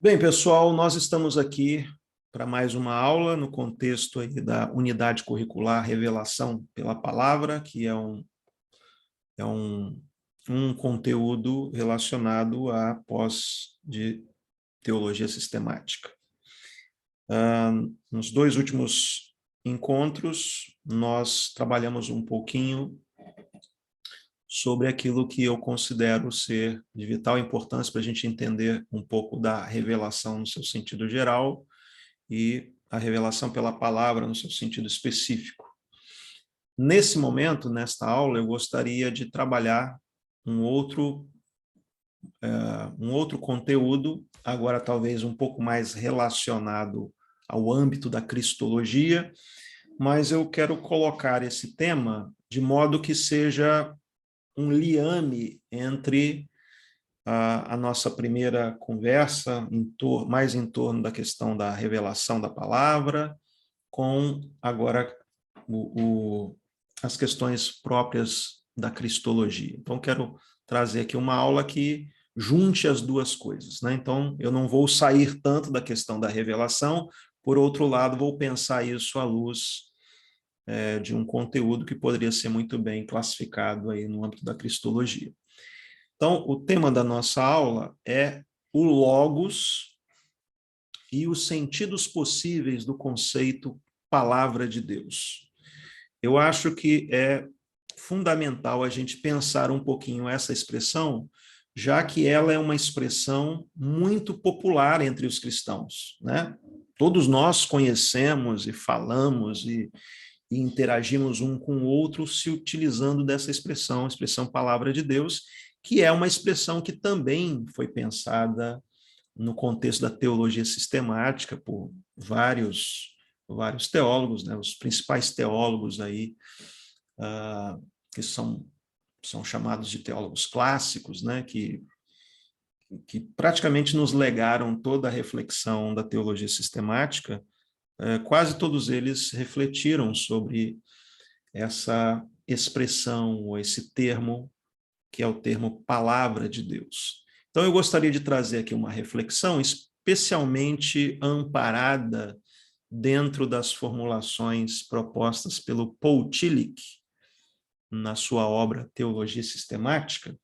Bem, pessoal, nós estamos aqui para mais uma aula no contexto aí da unidade curricular Revelação pela Palavra, que é um conteúdo relacionado à pós de teologia sistemática. Nos dois últimos encontros, nós trabalhamos um pouquinho sobre aquilo que eu considero ser de vital importância para a gente entender um pouco da revelação no seu sentido geral e a revelação pela palavra no seu sentido específico. Nesse momento, nesta aula, eu gostaria de trabalhar um outro conteúdo, agora talvez um pouco mais relacionado ao âmbito da cristologia, mas eu quero colocar esse tema de modo que seja um liame entre a nossa primeira conversa, mais em torno da questão da revelação da palavra, com agora as questões próprias da cristologia. Então, quero trazer aqui uma aula que junte as duas coisas, né? Então, eu não vou sair tanto da questão da revelação, por outro lado, vou pensar isso à luz de um conteúdo que poderia ser muito bem classificado aí no âmbito da cristologia. Então, o tema da nossa aula é o logos e os sentidos possíveis do conceito palavra de Deus. Eu acho que é fundamental a gente pensar um pouquinho essa expressão, já que ela é uma expressão muito popular entre os cristãos, né? Todos nós conhecemos e falamos e interagimos um com o outro se utilizando dessa expressão, a expressão palavra de Deus, que é uma expressão que também foi pensada no contexto da teologia sistemática por vários teólogos, né? Os principais teólogos aí, que são chamados de teólogos clássicos, né? que praticamente nos legaram toda a reflexão da teologia sistemática, quase todos eles refletiram sobre essa expressão, ou esse termo, que é o termo palavra de Deus. Então, eu gostaria de trazer aqui uma reflexão especialmente amparada dentro das formulações propostas pelo Paul Tillich, na sua obra Teologia Sistemática.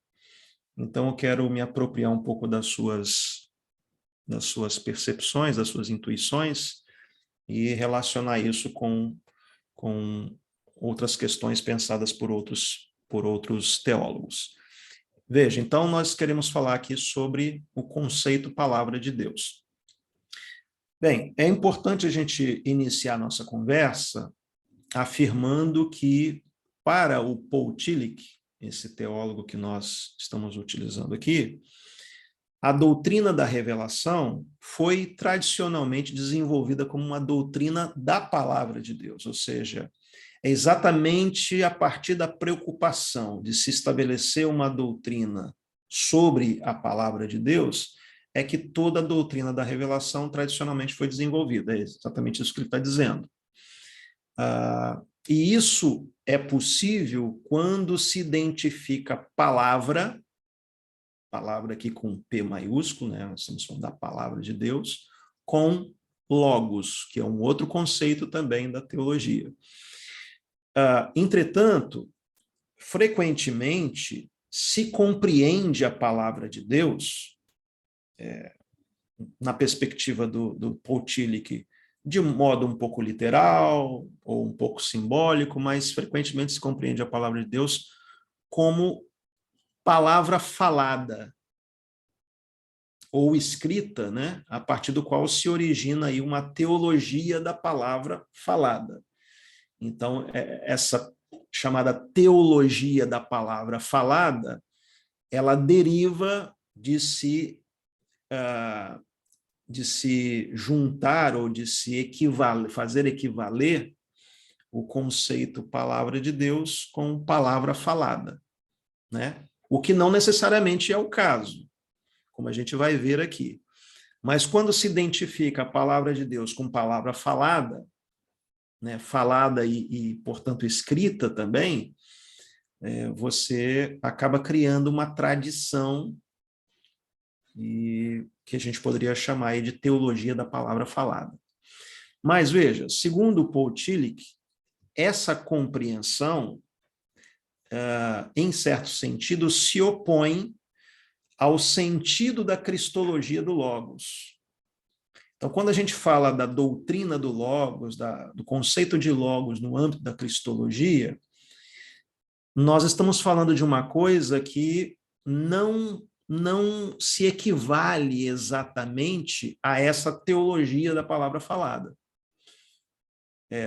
Então, eu quero me apropriar um pouco das suas percepções, das suas intuições, e relacionar isso com outras questões pensadas por outros teólogos. Veja, então nós queremos falar aqui sobre o conceito palavra de Deus. Bem, é importante a gente iniciar nossa conversa afirmando que, para o Paul Tillich, esse teólogo que nós estamos utilizando aqui, a doutrina da revelação foi tradicionalmente desenvolvida como uma doutrina da palavra de Deus, ou seja, é exatamente a partir da preocupação de se estabelecer uma doutrina sobre a palavra de Deus, é que toda a doutrina da revelação tradicionalmente foi desenvolvida. É exatamente isso que ele está dizendo. E isso é possível quando se identifica palavra aqui com P maiúsculo, né? Nós estamos falando da palavra de Deus, com logos, que é um outro conceito também da teologia. Entretanto, frequentemente se compreende a palavra de Deus, na perspectiva do Paul Tillich, de um modo um pouco literal ou um pouco simbólico, mas frequentemente se compreende a palavra de Deus como palavra falada ou escrita, né, a partir do qual se origina aí uma teologia da palavra falada. Então, essa chamada teologia da palavra falada, ela deriva de se juntar ou de se fazer equivaler o conceito palavra de Deus com palavra falada, né? O que não necessariamente é o caso, como a gente vai ver aqui. Mas quando se identifica a palavra de Deus com palavra falada, né, falada e, portanto, escrita também, você acaba criando uma tradição e que a gente poderia chamar aí de teologia da palavra falada. Mas veja, segundo Paul Tillich, essa compreensão, em certo sentido, se opõe ao sentido da cristologia do Logos. Então, quando a gente fala da doutrina do Logos, do conceito de Logos no âmbito da cristologia, nós estamos falando de uma coisa que não se equivale exatamente a essa teologia da palavra falada.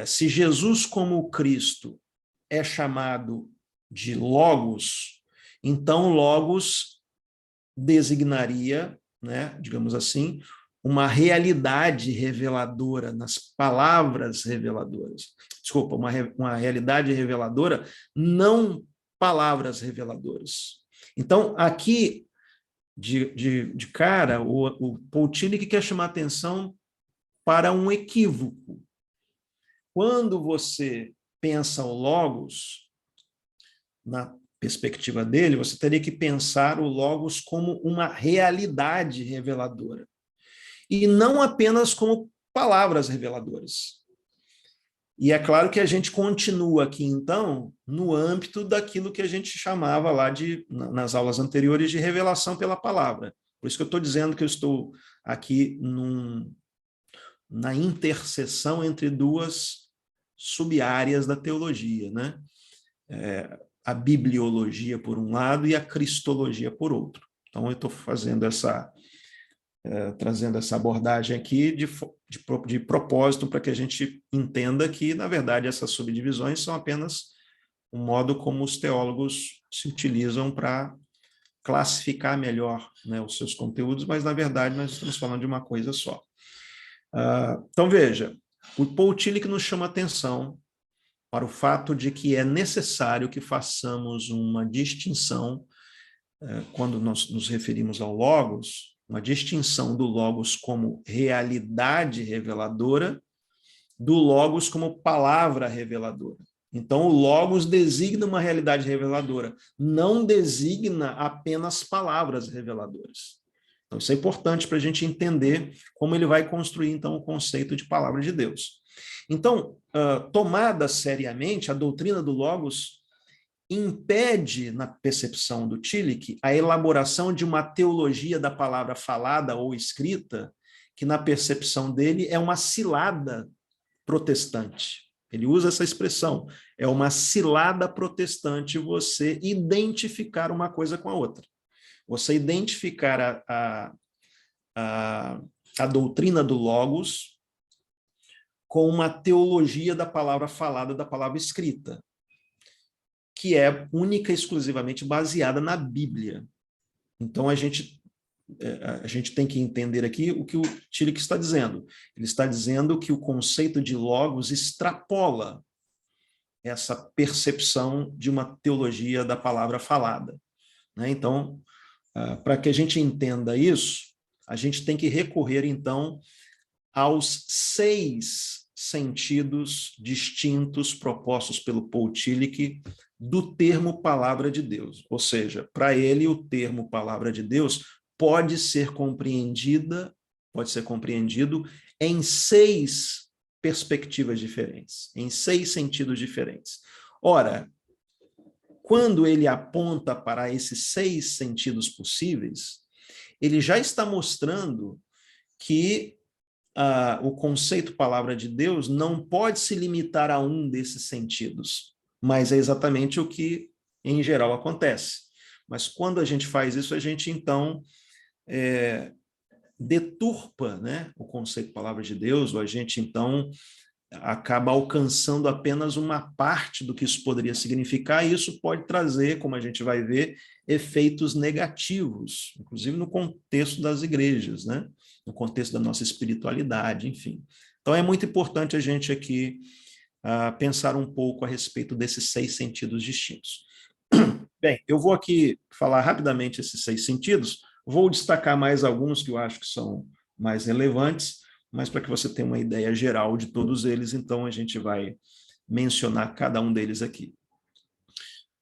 Se Jesus como Cristo é chamado de Logos, então Logos designaria, né, digamos assim, uma realidade reveladora nas palavras reveladoras. Desculpa, uma realidade reveladora, não palavras reveladoras. Então, aqui, de cara, o Paul Tillich quer chamar atenção para um equívoco. Quando você pensa o Logos, na perspectiva dele, você teria que pensar o Logos como uma realidade reveladora, e não apenas como palavras reveladoras. E é claro que a gente continua aqui, então, no âmbito daquilo que a gente chamava lá nas aulas anteriores de revelação pela palavra. Por isso que eu estou dizendo que eu estou aqui na interseção entre duas sub-áreas da teologia, né? A bibliologia por um lado e a cristologia por outro. Então, eu estou fazendo trazendo essa abordagem aqui de propósito para que a gente entenda que, na verdade, essas subdivisões são apenas um modo como os teólogos se utilizam para classificar melhor, né, os seus conteúdos, mas, na verdade, nós estamos falando de uma coisa só. Então, veja, o Paul Tillich nos chama atenção para o fato de que é necessário que façamos uma distinção, quando nós nos referimos ao Logos, uma distinção do Logos como realidade reveladora, do Logos como palavra reveladora. Então, o Logos designa uma realidade reveladora, não designa apenas palavras reveladoras. Então, isso é importante para a gente entender como ele vai construir, então, o conceito de palavra de Deus. Então, tomada seriamente, a doutrina do Logos impede, na percepção do Tillich, a elaboração de uma teologia da palavra falada ou escrita, que, na percepção dele, é uma cilada protestante. Ele usa essa expressão, é uma cilada protestante você identificar uma coisa com a outra. Você identificar a doutrina do Logos com uma teologia da palavra falada, da palavra escrita, que é única e exclusivamente baseada na Bíblia. Então, a gente tem que entender aqui o que o Tillich está dizendo. Ele está dizendo que o conceito de Logos extrapola essa percepção de uma teologia da palavra falada, né? Então, para que a gente entenda isso, a gente tem que recorrer, então, aos 6 sentidos distintos propostos pelo Paul Tillich do termo palavra de Deus. Ou seja, para ele, o termo palavra de Deus pode ser compreendido em 6 perspectivas diferentes, em 6 sentidos diferentes. Ora, quando ele aponta para esses 6 sentidos possíveis, ele já está mostrando que o conceito palavra de Deus não pode se limitar a um desses sentidos, mas é exatamente o que, em geral, acontece. Mas quando a gente faz isso, a gente, então, deturpa, né, o conceito palavra de Deus, ou a gente, então, acaba alcançando apenas uma parte do que isso poderia significar, e isso pode trazer, como a gente vai ver, efeitos negativos, inclusive no contexto das igrejas, né? No contexto da nossa espiritualidade, enfim. Então, é muito importante a gente aqui pensar um pouco a respeito desses 6 sentidos distintos. Bem, eu vou aqui falar rapidamente esses 6 sentidos, vou destacar mais alguns que eu acho que são mais relevantes, mas para que você tenha uma ideia geral de todos eles, então a gente vai mencionar cada um deles aqui.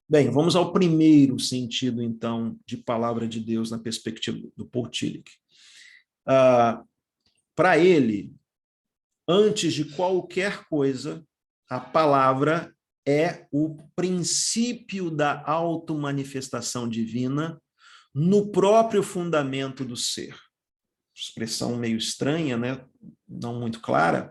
Bem, vamos ao primeiro sentido, então, de palavra de Deus na perspectiva do Paul Tillich. Para ele, antes de qualquer coisa, a palavra é o princípio da automanifestação divina no próprio fundamento do ser. Expressão meio estranha, né? Não muito clara,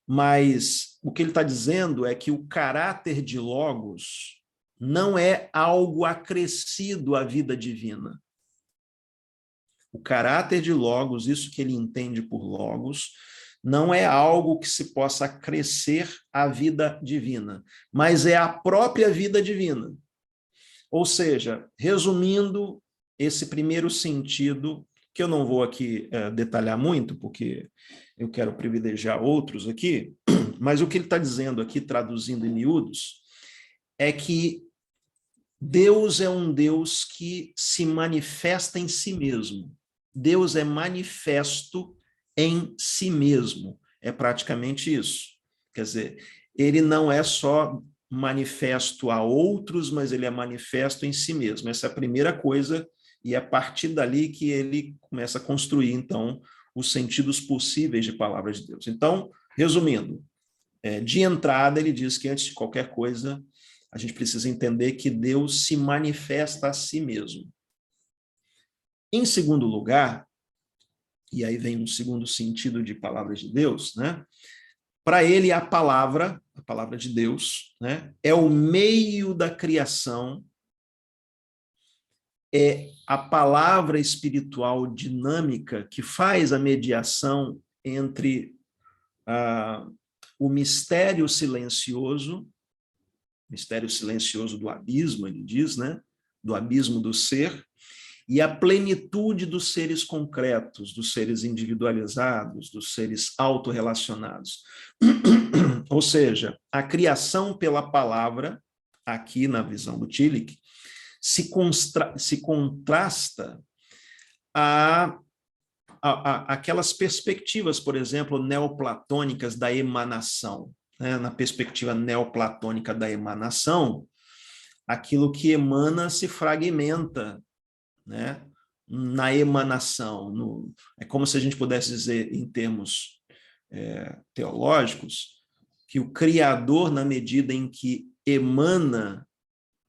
mas o que ele está dizendo é que o caráter de Logos não é algo acrescido à vida divina. O caráter de Logos, isso que ele entende por Logos, não é algo que se possa acrescer à vida divina, mas é a própria vida divina. Ou seja, resumindo esse primeiro sentido, que eu não vou aqui detalhar muito, porque eu quero privilegiar outros aqui, mas o que ele está dizendo aqui, traduzindo em miúdos, é que Deus é um Deus que se manifesta em si mesmo. Deus é manifesto em si mesmo. É praticamente isso. Quer dizer, ele não é só manifesto a outros, mas ele é manifesto em si mesmo. Essa é a primeira coisa, e é a partir dali que ele começa a construir, então, os sentidos possíveis de palavra de Deus. Então, resumindo, de entrada, ele diz que antes de qualquer coisa, a gente precisa entender que Deus se manifesta a si mesmo. Em segundo lugar, e aí vem um segundo sentido de palavra de Deus, né? Para ele, a palavra de Deus, né, é o meio da criação, é a palavra espiritual dinâmica que faz a mediação entre o mistério silencioso do abismo, ele diz, né, do abismo do ser, e a plenitude dos seres concretos, dos seres individualizados, dos seres autorrelacionados. Ou seja, a criação pela palavra, aqui na visão do Tillich, se contrasta aquelas perspectivas, por exemplo, neoplatônicas da emanação. Né? Na perspectiva neoplatônica da emanação, aquilo que emana se fragmenta, né? Na emanação. É como se a gente pudesse dizer, em termos teológicos, que o Criador, na medida em que emana,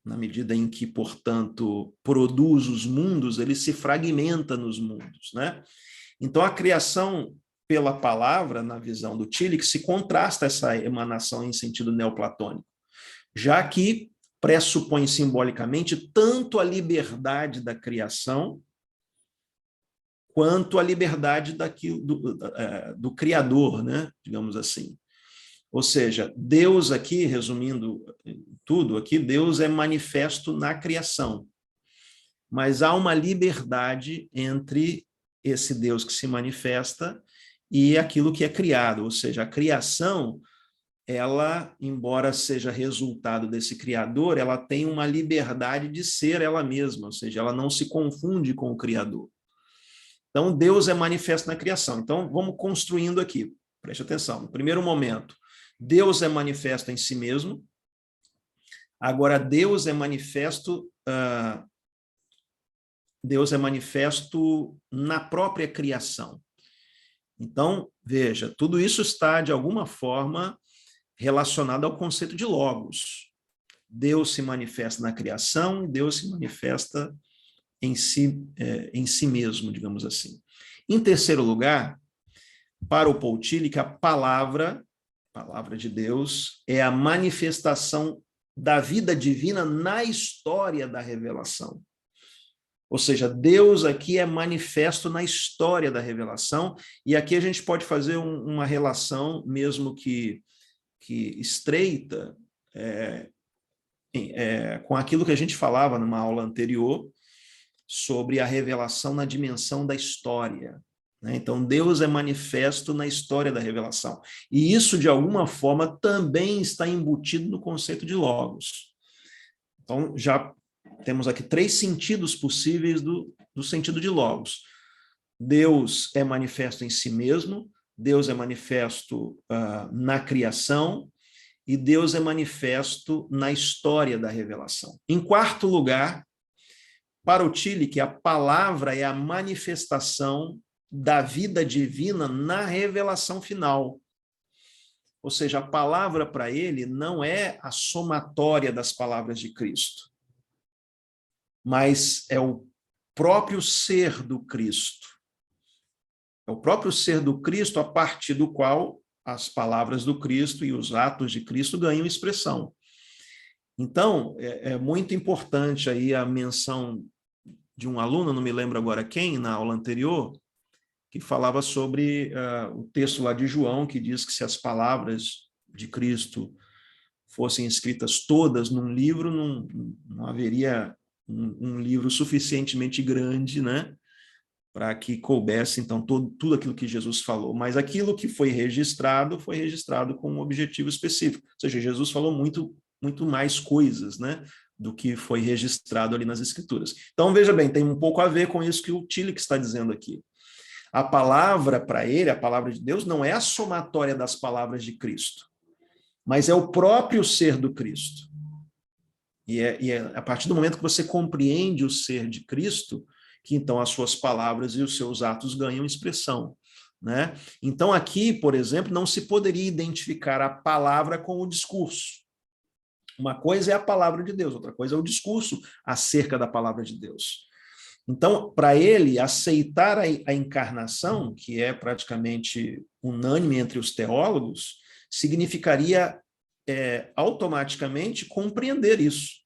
na medida em que, portanto, produz os mundos, ele se fragmenta nos mundos, né? Então, a criação pela palavra, na visão do Tillich, se contrasta essa emanação em sentido neoplatônico, já que pressupõe simbolicamente tanto a liberdade da criação quanto a liberdade do Criador, né? Digamos assim. Ou seja, Deus aqui, resumindo tudo aqui, Deus é manifesto na criação, mas há uma liberdade entre esse Deus que se manifesta e aquilo que é criado, ou seja, a criação, ela, embora seja resultado desse Criador, ela tem uma liberdade de ser ela mesma, ou seja, ela não se confunde com o Criador. Então, Deus é manifesto na criação. Então, vamos construindo aqui, preste atenção. No primeiro momento, Deus é manifesto em si mesmo. Agora, Deus é manifesto na própria criação. Então, veja, tudo isso está, de alguma forma, relacionado ao conceito de logos. Deus se manifesta na criação, Deus se manifesta em si mesmo, digamos assim. Em terceiro lugar, para o Paul Tillich, a palavra de Deus é a manifestação da vida divina na história da revelação. Ou seja, Deus aqui é manifesto na história da revelação, e aqui a gente pode fazer uma relação, mesmo que estreita, com aquilo que a gente falava numa aula anterior, sobre a revelação na dimensão da história. Né? Então, Deus é manifesto na história da revelação. E isso, de alguma forma, também está embutido no conceito de logos. Então, já temos aqui 3 sentidos possíveis do sentido de logos. Deus é manifesto em si mesmo, Deus é manifesto na criação, e Deus é manifesto na história da revelação. Em quarto lugar, para o Tillich, a palavra é a manifestação da vida divina na revelação final. Ou seja, a palavra para ele não é a somatória das palavras de Cristo, mas é o próprio ser do Cristo. É o próprio ser do Cristo a partir do qual as palavras do Cristo e os atos de Cristo ganham expressão. Então, é muito importante aí a menção de um aluno, não me lembro agora quem, na aula anterior, que falava sobre o texto lá de João, que diz que se as palavras de Cristo fossem escritas todas num livro, não haveria um livro suficientemente grande, né, para que coubesse, então, tudo aquilo que Jesus falou. Mas aquilo que foi registrado com um objetivo específico. Ou seja, Jesus falou muito mais coisas, né, do que foi registrado ali nas Escrituras. Então, veja bem, tem um pouco a ver com isso que o Tillich está dizendo aqui. A palavra para ele, a palavra de Deus, não é a somatória das palavras de Cristo, mas é o próprio ser do Cristo. E é a partir do momento que você compreende o ser de Cristo, que então as suas palavras e os seus atos ganham expressão, né? Então aqui, por exemplo, não se poderia identificar a palavra com o discurso. Uma coisa é a palavra de Deus, outra coisa é o discurso acerca da palavra de Deus. Então, para ele, aceitar a encarnação, que é praticamente unânime entre os teólogos, significaria automaticamente compreender isso.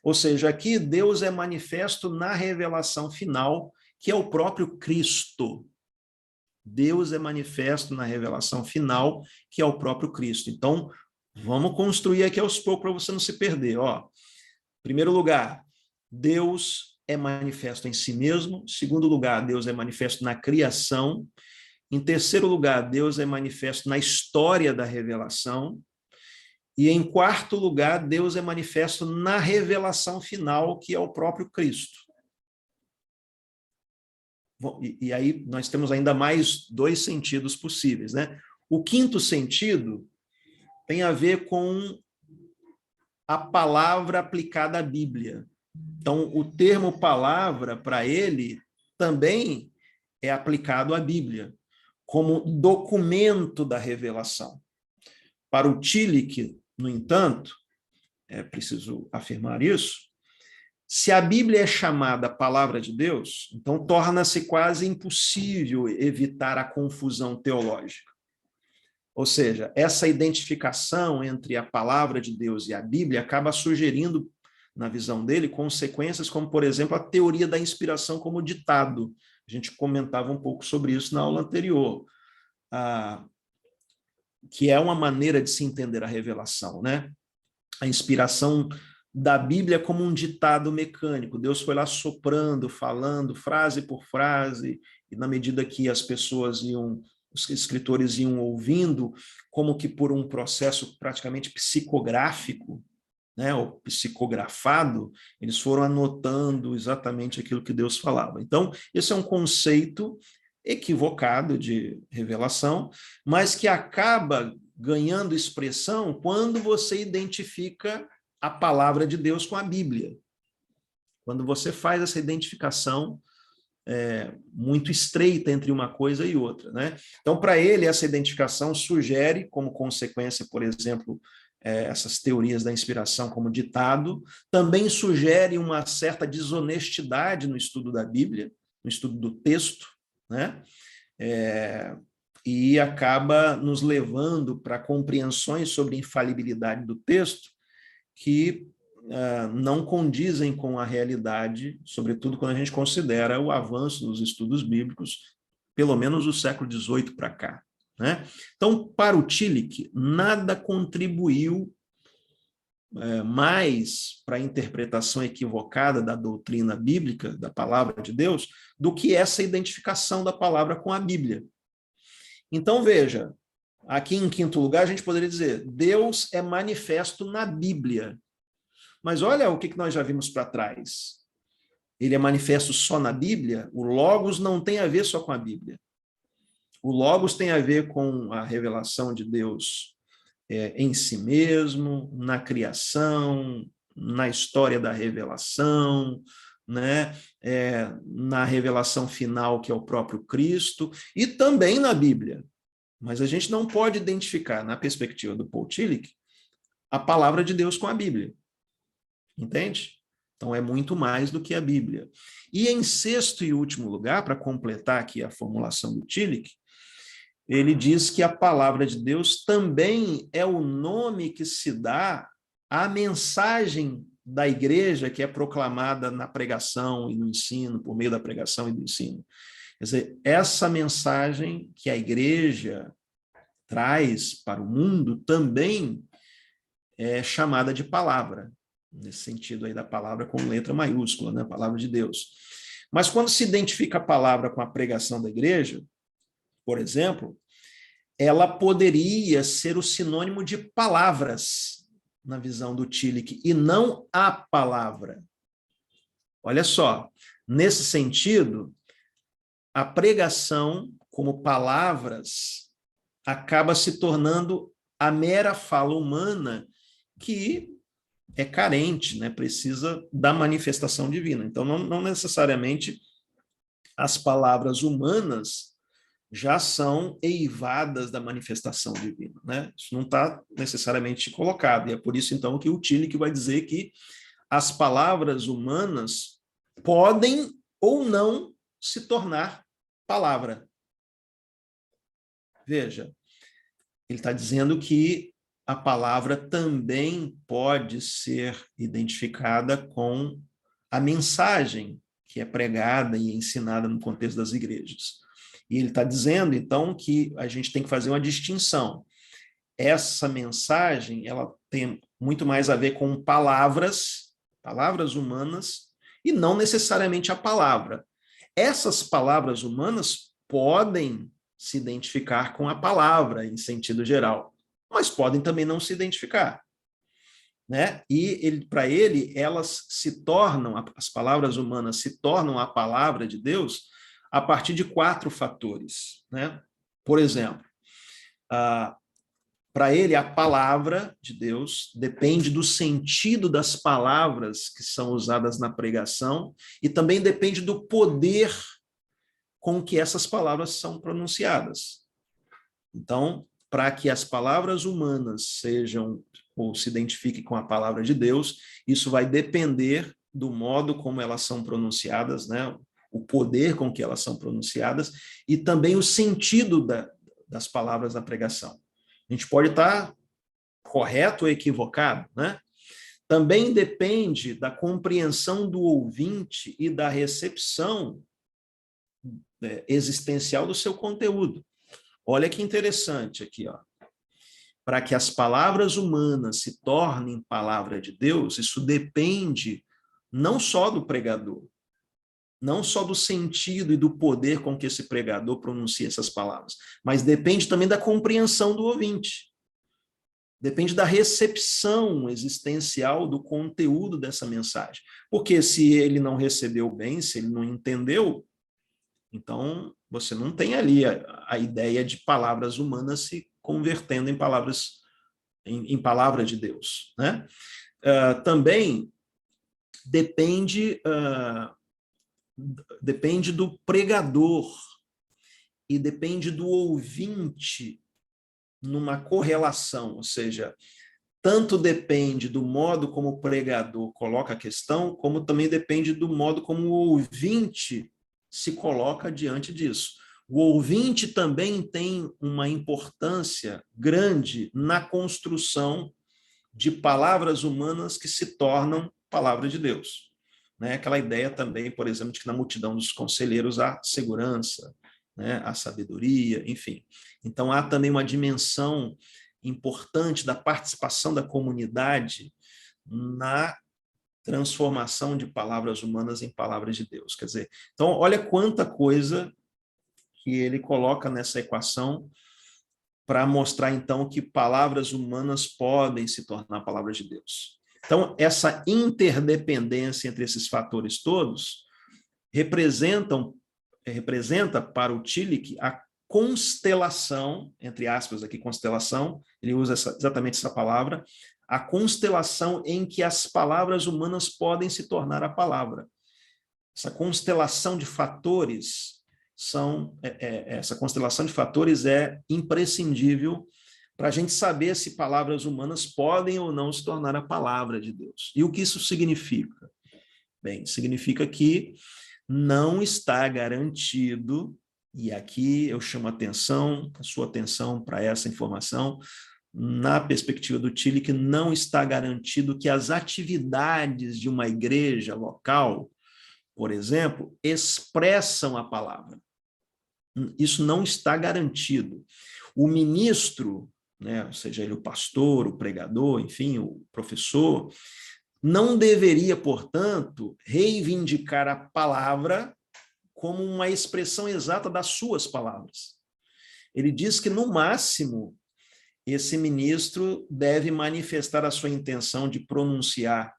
Ou seja, aqui Deus é manifesto na revelação final, que é o próprio Cristo. Deus é manifesto na revelação final, que é o próprio Cristo. Então, vamos construir aqui aos poucos para você não se perder. Ó, em primeiro lugar, Deus é manifesto em si mesmo. Em segundo lugar, Deus é manifesto na criação. Em terceiro lugar, Deus é manifesto na história da revelação. E em quarto lugar, Deus é manifesto na revelação final, que é o próprio Cristo. Bom, e aí nós temos ainda mais dois sentidos possíveis, né? O quinto sentido tem a ver com a palavra aplicada à Bíblia. Então, o termo palavra, para ele, também é aplicado à Bíblia, como documento da revelação. Para o Tillich, no entanto, é preciso afirmar isso, se a Bíblia é chamada palavra de Deus, então torna-se quase impossível evitar a confusão teológica. Ou seja, essa identificação entre a palavra de Deus e a Bíblia acaba sugerindo, na visão dele, consequências como, por exemplo, a teoria da inspiração como ditado. A gente comentava um pouco sobre isso na aula anterior. Que é uma maneira de se entender a revelação, né? A inspiração da Bíblia como um ditado mecânico. Deus foi lá soprando, falando, frase por frase, e na medida que as pessoas os escritores iam ouvindo, como que por um processo praticamente psicográfico, né, ou psicografado, eles foram anotando exatamente aquilo que Deus falava. Então, esse é um conceito equivocado de revelação, mas que acaba ganhando expressão quando você identifica a palavra de Deus com a Bíblia. Quando você faz essa identificação muito estreita entre uma coisa e outra, né? Então, para ele, essa identificação sugere, como consequência, por exemplo, essas teorias da inspiração como ditado, também sugere uma certa desonestidade no estudo da Bíblia, no estudo do texto, né? E acaba nos levando para compreensões sobre a infalibilidade do texto que não condizem com a realidade, sobretudo quando a gente considera o avanço dos estudos bíblicos, pelo menos do século XVIII para cá, né? Então, para o Tillich, nada contribuiu mais para a interpretação equivocada da doutrina bíblica, da palavra de Deus, do que essa identificação da palavra com a Bíblia. Então, veja, aqui em quinto lugar, a gente poderia dizer, Deus é manifesto na Bíblia. Mas olha o que nós já vimos para trás. Ele é manifesto só na Bíblia? O Logos não tem a ver só com a Bíblia. O Logos tem a ver com a revelação de Deus em si mesmo, na criação, na história da revelação, né? Na revelação final, que é o próprio Cristo, e também na Bíblia. Mas a gente não pode identificar, na perspectiva do Paul Tillich, a palavra de Deus com a Bíblia. Entende? Então, é muito mais do que a Bíblia. E em sexto e último lugar, para completar aqui a formulação do Tillich, ele diz que a palavra de Deus também é o nome que se dá à mensagem da igreja que é proclamada na pregação e no ensino, por meio da pregação e do ensino. Quer dizer, essa mensagem que a igreja traz para o mundo também é chamada de palavra, nesse sentido aí da palavra com letra maiúscula, né? A palavra de Deus. Mas quando se identifica a palavra com a pregação da igreja, por exemplo, ela poderia ser o sinônimo de palavras, na visão do Tillich, e não a palavra. Olha só, nesse sentido, a pregação, como palavras, acaba se tornando a mera fala humana que é carente, né? Precisa da manifestação divina. Então, não necessariamente as palavras humanas já são eivadas da manifestação divina, né? Isso não está necessariamente colocado, e é por isso, então, que o Tillich vai dizer que as palavras humanas podem ou não se tornar palavra. Veja, ele está dizendo que a palavra também pode ser identificada com a mensagem que é pregada e ensinada no contexto das igrejas. E ele está dizendo, então, que a gente tem que fazer uma distinção. Essa mensagem, ela tem muito mais a ver com palavras humanas, e não necessariamente a palavra. Essas palavras humanas podem se identificar com a palavra, em sentido geral, mas podem também não se identificar. Né? E para ele, elas se tornam, as palavras humanas se tornam a palavra de Deus a partir de 4 fatores. Né? Por exemplo, para ele, a palavra de Deus depende do sentido das palavras que são usadas na pregação e também depende do poder com que essas palavras são pronunciadas. Então, para que as palavras humanas sejam ou se identifiquem com a palavra de Deus, isso vai depender do modo como elas são pronunciadas, né? O poder com que elas são pronunciadas e também o sentido das palavras da pregação. A gente pode estar correto ou equivocado, né? Também depende da compreensão do ouvinte e da recepção existencial do seu conteúdo. Olha que interessante aqui, ó. Para que as palavras humanas se tornem palavra de Deus, isso depende não só do pregador, não só do sentido e do poder com que esse pregador pronuncia essas palavras, mas depende também da compreensão do ouvinte. Depende da recepção existencial do conteúdo dessa mensagem. Porque se ele não recebeu bem, se ele não entendeu, então você não tem ali a ideia de palavras humanas se convertendo em palavras de Deus. Né? Também depende do pregador e depende do ouvinte numa correlação, ou seja, tanto depende do modo como o pregador coloca a questão, como também depende do modo como o ouvinte se coloca diante disso. O ouvinte também tem uma importância grande na construção de palavras humanas que se tornam palavra de Deus. Né? Aquela ideia também, por exemplo, de que na multidão dos conselheiros há segurança, né? Há sabedoria, enfim. Então, há também uma dimensão importante da participação da comunidade na transformação de palavras humanas em palavras de Deus. Quer dizer, então, olha quanta coisa que ele coloca nessa equação para mostrar, então, que palavras humanas podem se tornar palavras de Deus. Então, essa interdependência entre esses fatores todos representa para o Tillich constelação, entre aspas aqui, constelação, ele usa exatamente essa palavra, a constelação em que as palavras humanas podem se tornar a palavra. Essa constelação de fatores essa constelação de fatores é imprescindível para a gente saber se palavras humanas podem ou não se tornar a palavra de Deus. E o que isso significa? Bem, significa que não está garantido, e aqui eu chamo a sua atenção para essa informação, na perspectiva do Tillich, não está garantido que as atividades de uma igreja local, por exemplo, expressam a palavra. Isso não está garantido. O ministro, né, seja ele o pastor, o pregador, enfim, o professor, não deveria, portanto, reivindicar a palavra como uma expressão exata das suas palavras. Ele diz que, no máximo, esse ministro deve manifestar a sua intenção de pronunciar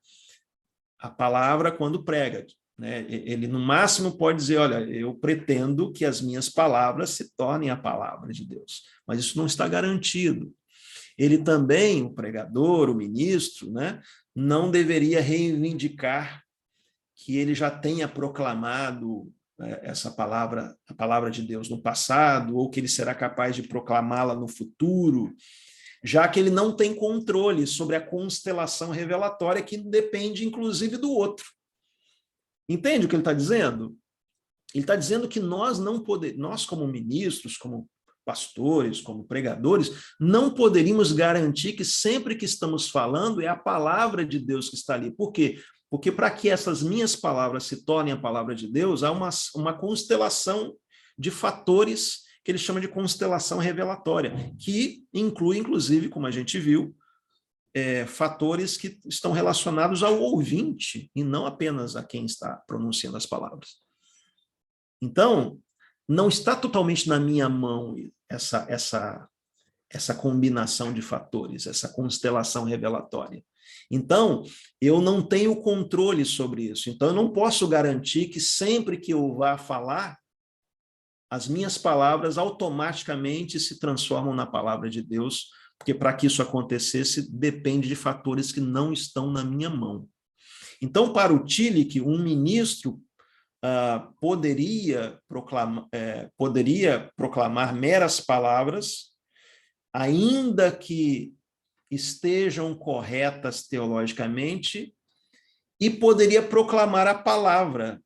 a palavra quando prega. Né? Ele, no máximo, pode dizer, olha, eu pretendo que as minhas palavras se tornem a palavra de Deus. Mas isso não está garantido. Ele também, o pregador, o ministro, né, não deveria reivindicar que ele já tenha proclamado essa palavra, a palavra de Deus no passado, ou que ele será capaz de proclamá-la no futuro, já que ele não tem controle sobre a constelação revelatória que depende, inclusive, do outro. Entende o que ele está dizendo? Ele está dizendo que nós não podemos, nós como ministros, como pastores, como pregadores, não poderíamos garantir que sempre que estamos falando é a palavra de Deus que está ali. Por quê? Porque para que essas minhas palavras se tornem a palavra de Deus, há uma constelação de fatores que ele chama de constelação revelatória, que inclui, inclusive, como a gente viu, fatores que estão relacionados ao ouvinte e não apenas a quem está pronunciando as palavras. Então, não está totalmente na minha mão essa combinação de fatores, essa constelação revelatória. Então, eu não tenho controle sobre isso. Então, eu não posso garantir que sempre que eu vá falar, as minhas palavras automaticamente se transformam na palavra de Deus, porque para que isso acontecesse, depende de fatores que não estão na minha mão. Então, para o Tillich, um ministro poderia proclamar meras palavras, ainda que estejam corretas teologicamente, e poderia proclamar a palavra.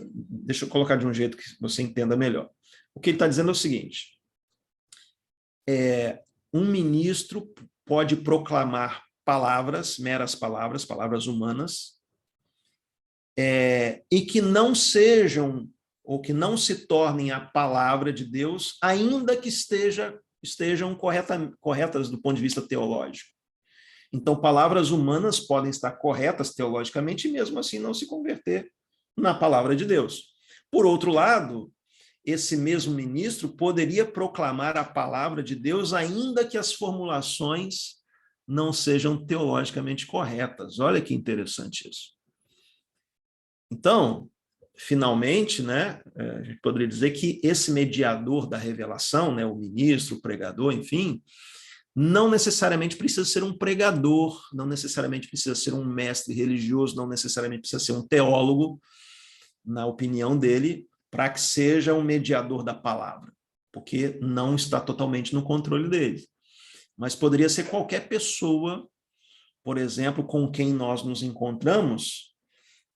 Deixa eu colocar de um jeito que você entenda melhor. O que ele está dizendo é o seguinte: um ministro pode proclamar palavras, meras palavras, palavras humanas, e que não sejam, ou que não se tornem a palavra de Deus, ainda que estejam corretas do ponto de vista teológico. Então, palavras humanas podem estar corretas teologicamente e mesmo assim não se converter na palavra de Deus. Por outro lado, esse mesmo ministro poderia proclamar a palavra de Deus ainda que as formulações não sejam teologicamente corretas. Olha que interessante isso. Então, finalmente, né, a gente poderia dizer que esse mediador da revelação, né, o ministro, o pregador, enfim, não necessariamente precisa ser um pregador, não necessariamente precisa ser um mestre religioso, não necessariamente precisa ser um teólogo, na opinião dele, para que seja um mediador da palavra, porque não está totalmente no controle dele. Mas poderia ser qualquer pessoa, por exemplo, com quem nós nos encontramos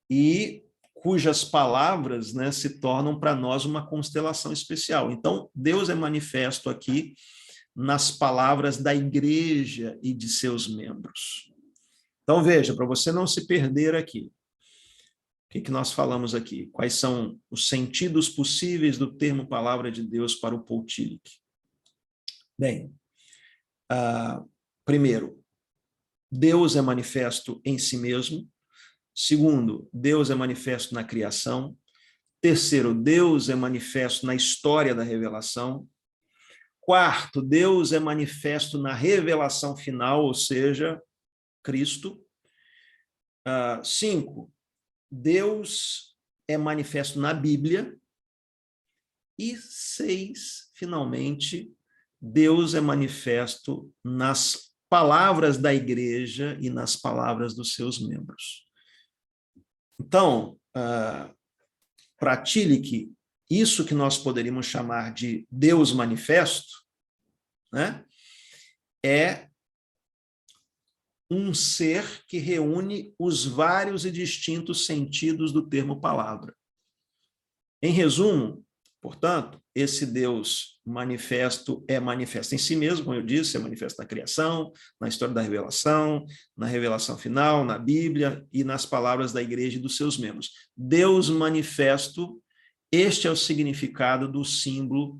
e cujas palavras, né, se tornam para nós uma constelação especial. Então, Deus é manifesto aqui nas palavras da igreja e de seus membros. Então, veja, para você não se perder aqui, o que nós falamos aqui? Quais são os sentidos possíveis do termo palavra de Deus para o Paul Tillich? Bem, primeiro, Deus é manifesto em si mesmo. Segundo, Deus é manifesto na criação. Terceiro, Deus é manifesto na história da revelação. Quarto, Deus é manifesto na revelação final, ou seja, Cristo. 5, Deus é manifesto na Bíblia. E 6, finalmente, Deus é manifesto nas palavras da igreja e nas palavras dos seus membros. Então, para Tillich, isso que nós poderíamos chamar de Deus manifesto, né, é um ser que reúne os vários e distintos sentidos do termo palavra. Em resumo, portanto, esse Deus manifesto é manifesto em si mesmo, como eu disse, é manifesto na criação, na história da revelação, na revelação final, na Bíblia e nas palavras da igreja e dos seus membros. Deus manifesto, este é o significado do símbolo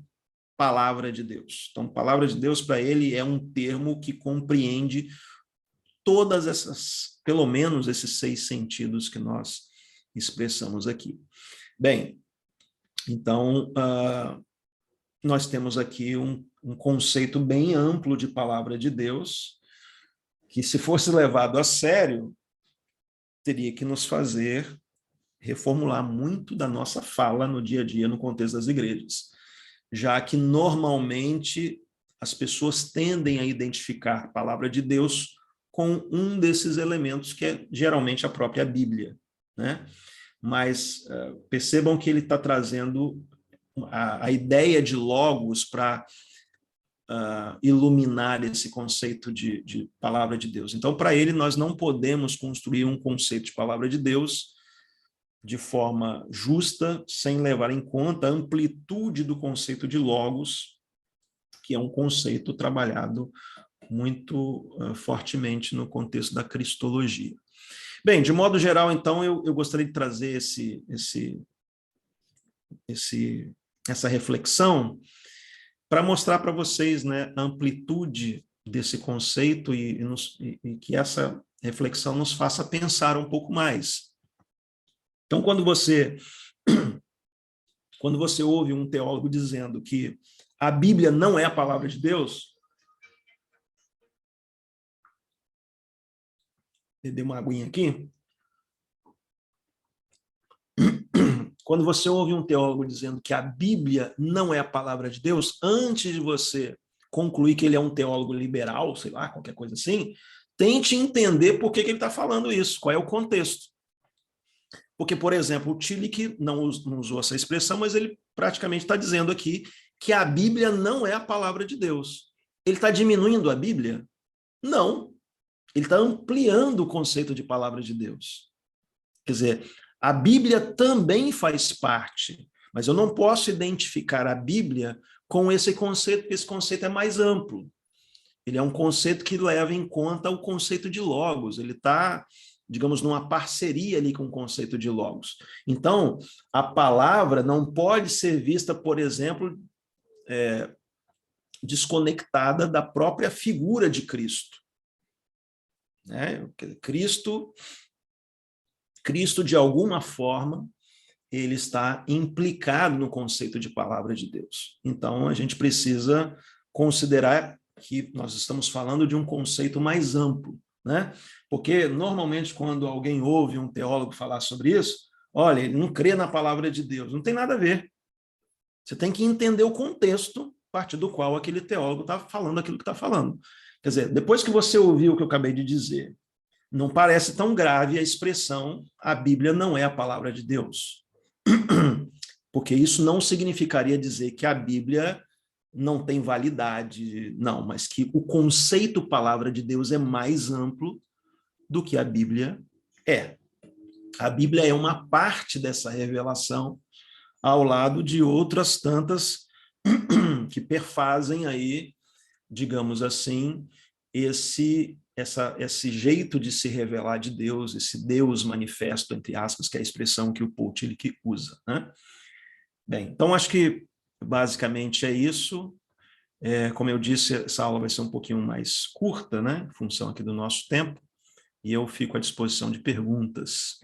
palavra de Deus. Então, palavra de Deus, para ele, é um termo que compreende todas essas, pelo menos esses 6 sentidos que nós expressamos aqui. Bem, então, nós temos aqui um conceito bem amplo de palavra de Deus, que se fosse levado a sério, teria que nos fazer reformular muito da nossa fala no dia a dia, no contexto das igrejas, já que normalmente as pessoas tendem a identificar a palavra de Deus com um desses elementos, que é geralmente a própria Bíblia, né? Mas percebam que ele está trazendo a ideia de logos para iluminar esse conceito de palavra de Deus. Então, para ele, nós não podemos construir um conceito de palavra de Deus de forma justa, sem levar em conta a amplitude do conceito de logos, que é um conceito trabalhado muito fortemente no contexto da cristologia. Bem, de modo geral, então, eu gostaria de trazer essa reflexão para mostrar para vocês, né, a amplitude desse conceito e que essa reflexão nos faça pensar um pouco mais. Então, quando você ouve um teólogo dizendo que a Bíblia não é a palavra de Deus, eu dei uma aguinha aqui. Quando você ouve um teólogo dizendo que a Bíblia não é a palavra de Deus, antes de você concluir que ele é um teólogo liberal, sei lá, qualquer coisa assim, tente entender por que ele está falando isso, qual é o contexto. Porque, por exemplo, o Tillich não usou essa expressão, mas ele praticamente está dizendo aqui que a Bíblia não é a palavra de Deus. Ele está diminuindo a Bíblia? Não. Ele está ampliando o conceito de palavra de Deus. Quer dizer, a Bíblia também faz parte, mas eu não posso identificar a Bíblia com esse conceito, porque esse conceito é mais amplo. Ele é um conceito que leva em conta o conceito de logos. Ele está, digamos, numa parceria ali com o conceito de logos. Então, a palavra não pode ser vista, por exemplo, desconectada da própria figura de Cristo. Né? Cristo, de alguma forma, ele está implicado no conceito de palavra de Deus. Então, a gente precisa considerar que nós estamos falando de um conceito mais amplo, né? Porque, normalmente, quando alguém ouve um teólogo falar sobre isso, olha, ele não crê na palavra de Deus. Não tem nada a ver. Você tem que entender o contexto a partir do qual aquele teólogo está falando aquilo que está falando. Quer dizer, depois que você ouviu o que eu acabei de dizer, não parece tão grave a expressão a Bíblia não é a palavra de Deus. Porque isso não significaria dizer que a Bíblia não tem validade, não, mas que o conceito palavra de Deus é mais amplo do que a Bíblia é. A Bíblia é uma parte dessa revelação ao lado de outras tantas que perfazem aí, digamos assim, esse jeito de se revelar de Deus, esse Deus manifesto, entre aspas, que é a expressão que o Paul Tillich usa, né? Bem, então acho que basicamente é isso. Como eu disse, essa aula vai ser um pouquinho mais curta, né, em função aqui do nosso tempo, e eu fico à disposição de perguntas.